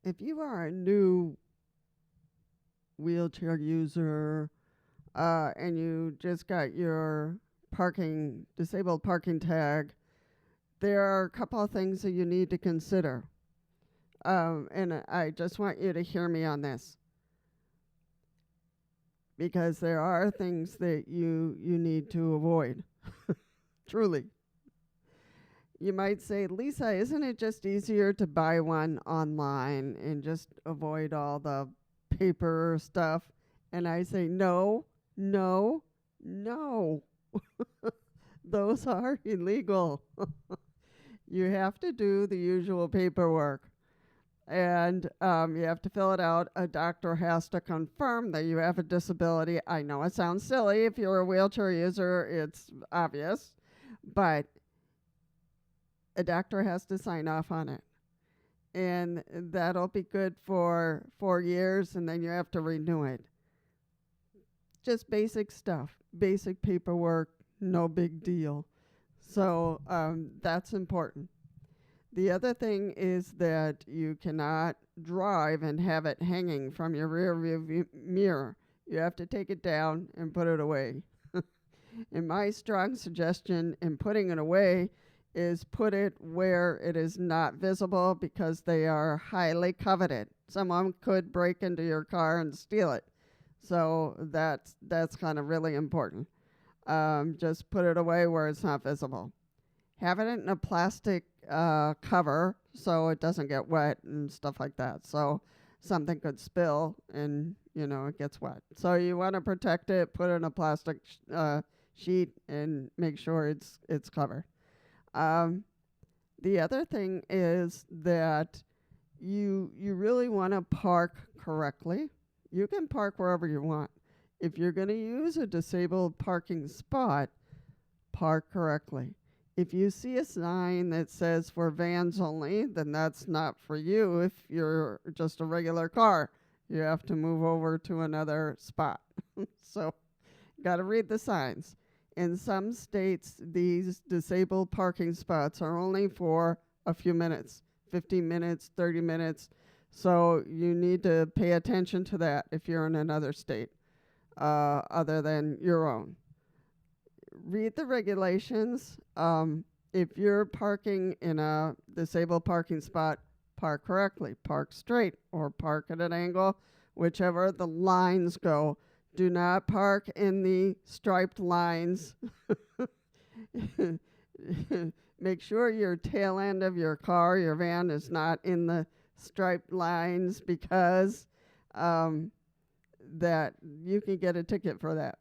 if you are a new wheelchair user and you just got your disabled parking tag, there are a couple of things that you need to consider. And I just want you to hear me on this, because there are things that you need to avoid. Truly. You might say, Lisa, isn't it just easier to buy one online and just avoid all the paper stuff? And I say, no, no, no. Those are illegal. You have to do the usual paperwork. And you have to fill it out. A doctor has to confirm that you have a disability. I know it sounds silly. If you're a wheelchair user, it's obvious. But a doctor has to sign off on it. And that'll be good for 4 years, and then you have to renew it. Just basic stuff, basic paperwork, no big deal. So that's important. The other thing is that you cannot drive and have it hanging from your rear view mirror. You have to take it down and put it away. And my strong suggestion in putting it away is put it where it is not visible, because they are highly coveted. Someone could break into your car and steal it. So that's kind of really important. Just put it away where it's not visible. Have it in a plastic cover so it doesn't get wet and stuff like that. So something could spill and, it gets wet. So you want to protect it, put it in a plastic sheet and make sure it's covered. The other thing is that you really want to park correctly. You can park wherever you want. If you're going to use a disabled parking spot, park correctly. If you see a sign that says for vans only, then that's not for you. If you're just a regular car, you have to move over to another spot. So, got to read the signs. In some states, these disabled parking spots are only for a few minutes, 15 minutes, 30 minutes. So you need to pay attention to that if you're in another state other than your own. Read the regulations. If you're parking in a disabled parking spot, park correctly, park straight, or park at an angle, whichever the lines go. Do not park in the striped lines. Make sure your tail end of your car, your van, is not in the striped lines, because that you can get a ticket for that.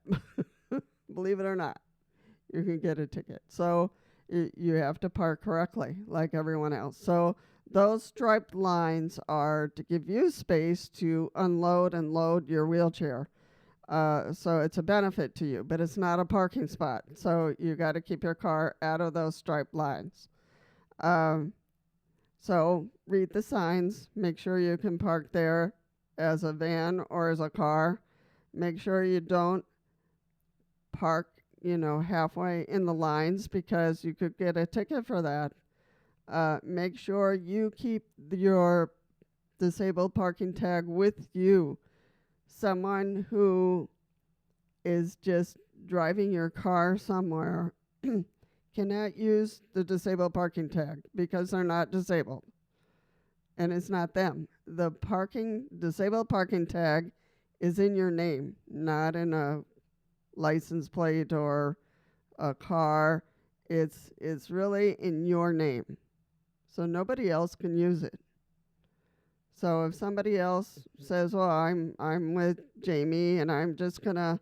Believe it or not, you can get a ticket. So you have to park correctly like everyone else. So those striped lines are to give you space to unload and load your wheelchair. So it's a benefit to you, but it's not a parking spot. So you got to keep your car out of those striped lines. So read the signs. Make sure you can park there as a van or as a car. Make sure you don't park, halfway in the lines, because you could get a ticket for that. Make sure you keep your disabled parking tag with you. Someone who is just driving your car somewhere cannot use the disabled parking tag because they're not disabled. And it's not them. The disabled parking tag is in your name, not in a license plate or a car. It's really in your name. So nobody else can use it. So if somebody else says, well, I'm with Jamie and I'm just going to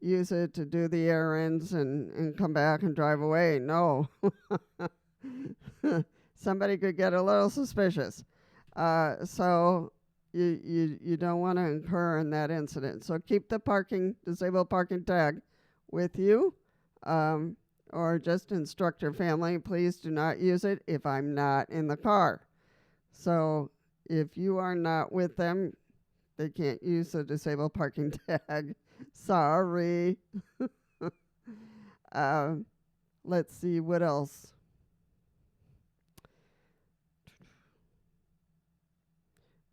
use it to do the errands and come back and drive away, no. Somebody could get a little suspicious. So you don't want to incur in that incident. So keep the disabled parking tag with you, or just instruct your family, please do not use it if I'm not in the car. So if you are not with them, they can't use the disabled parking tag. Sorry. Let's see, what else?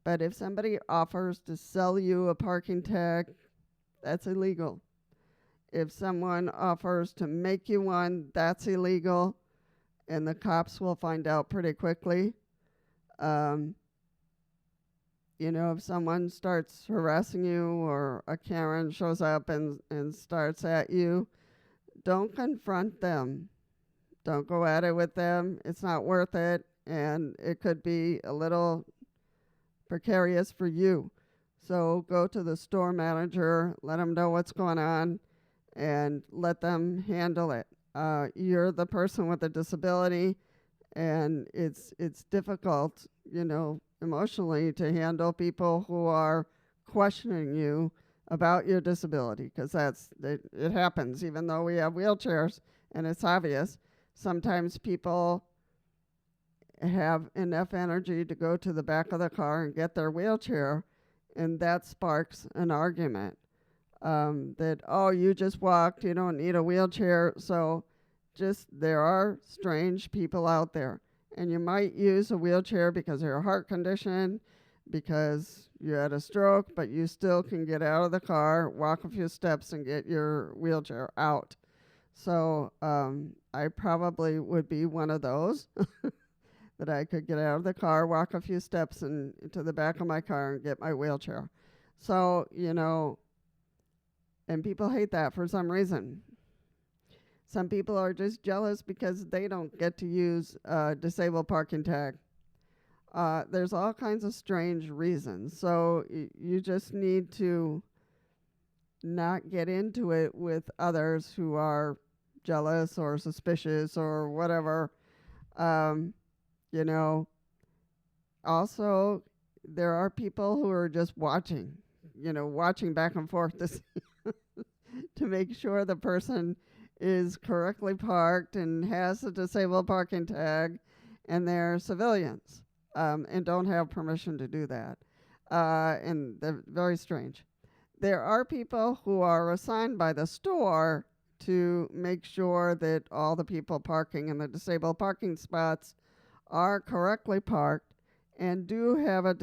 But if somebody offers to sell you a parking tag, that's illegal. If someone offers to make you one, that's illegal, and the cops will find out pretty quickly. If someone starts harassing you or a Karen shows up and starts at you, don't confront them. Don't go at it with them. It's not worth it, and it could be a little precarious for you. So go to the store manager, let them know what's going on, and let them handle it. You're the person with a disability, and it's difficult, emotionally to handle people who are questioning you about your disability, because it happens. Even though we have wheelchairs and it's obvious, sometimes people have enough energy to go to the back of the car and get their wheelchair, and that sparks an argument. That, oh, you just walked, you don't need a wheelchair. So there are strange people out there. And you might use a wheelchair because of your heart condition, because you had a stroke, but you still can get out of the car, walk a few steps, and get your wheelchair out. So I probably would be one of those that I could get out of the car, walk a few steps into the back of my car and get my wheelchair. So, and people hate that for some reason. Some people are just jealous because they don't get to use a disabled parking tag. There's all kinds of strange reasons. So you just need to not get into it with others who are jealous or suspicious or whatever. Also, there are people who are just watching back and forth to make sure the person is correctly parked and has a disabled parking tag, and they're civilians and don't have permission to do that. And they're very strange. There are people who are assigned by the store to make sure that all the people parking in the disabled parking spots are correctly parked and do have a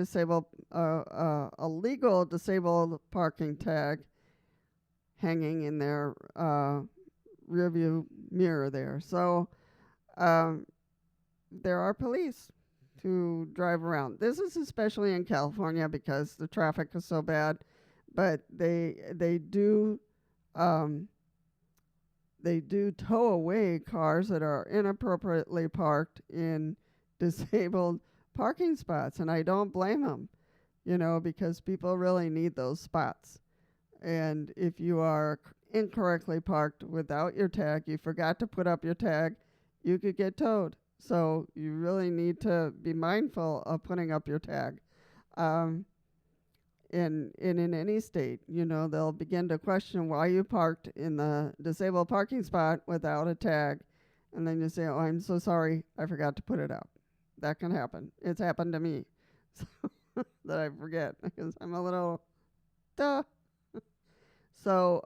legal disabled parking tag hanging in their rearview mirror there. So there are police to drive around. This is especially in California because the traffic is so bad, but they do tow away cars that are inappropriately parked in disabled parking spots, and I don't blame them, because people really need those spots. And if you are incorrectly parked without your tag, you forgot to put up your tag, you could get towed. So you really need to be mindful of putting up your tag. In any state, they'll begin to question why you parked in the disabled parking spot without a tag. And then you say, oh, I'm so sorry, I forgot to put it up. That can happen. It's happened to me. So that I forget because I'm a little duh. So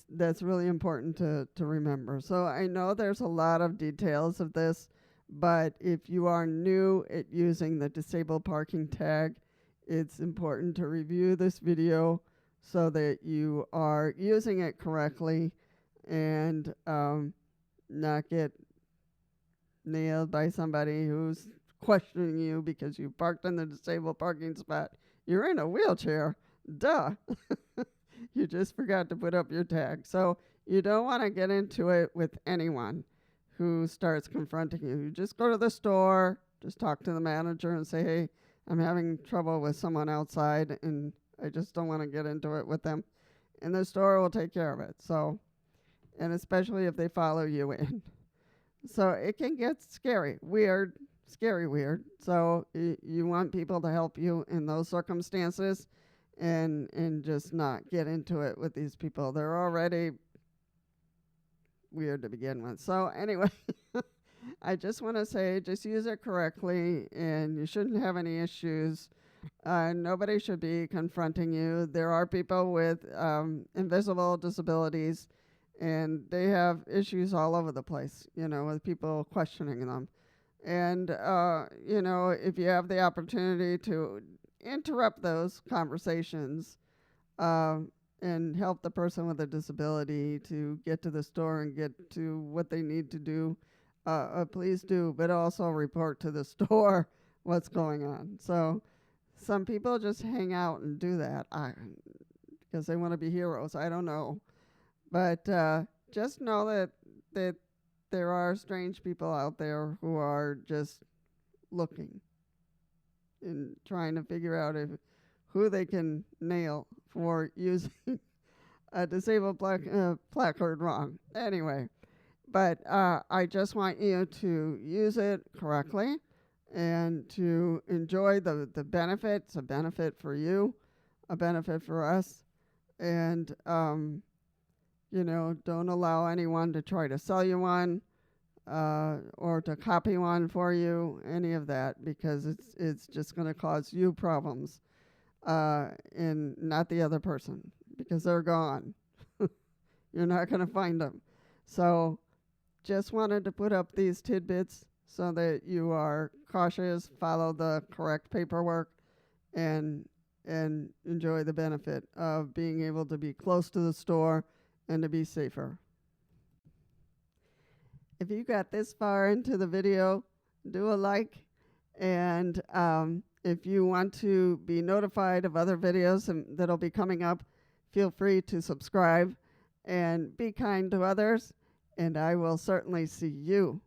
that's really important to remember. So I know there's a lot of details of this, but if you are new at using the disabled parking tag, it's important to review this video so that you are using it correctly and not get nailed by somebody who's questioning you because you parked in the disabled parking spot. You're in a wheelchair. Duh. You just forgot to put up your tag. So you don't want to get into it with anyone who starts confronting you. You just go to the store, just talk to the manager and say, hey, I'm having trouble with someone outside and I just don't want to get into it with them. And the store will take care of it. So, and especially if they follow you in. So it can get scary, weird. So you want people to help you in those circumstances and just not get into it with these people. They're already weird to begin with. So anyway, I just want to say, just use it correctly and you shouldn't have any issues. Nobody should be confronting you. There are people with invisible disabilities and they have issues all over the place, with people questioning them. And, if you have the opportunity to interrupt those conversations uh, and help the person with a disability to get to the store and get to what they need to do, please do. But also report to the store what's going on. So some people just hang out and do that because they want to be heroes. I don't know. But just know that there are strange people out there who are just looking and trying to figure out who they can nail for using a disabled placard wrong. Anyway, but I just want you to use it correctly and to enjoy the benefit. It's a benefit for you, a benefit for us, and don't allow anyone to try to sell you one or to copy one for you, any of that, because it's just going to cause you problems and not the other person, because they're gone. You're not going to find them. So just wanted to put up these tidbits so that you are cautious, follow the correct paperwork, and enjoy the benefit of being able to be close to the store and to be safer. If you got this far into the video, do a like. And if you want to be notified of other videos that'll be coming up, feel free to subscribe and be kind to others. And I will certainly see you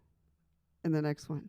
in the next one.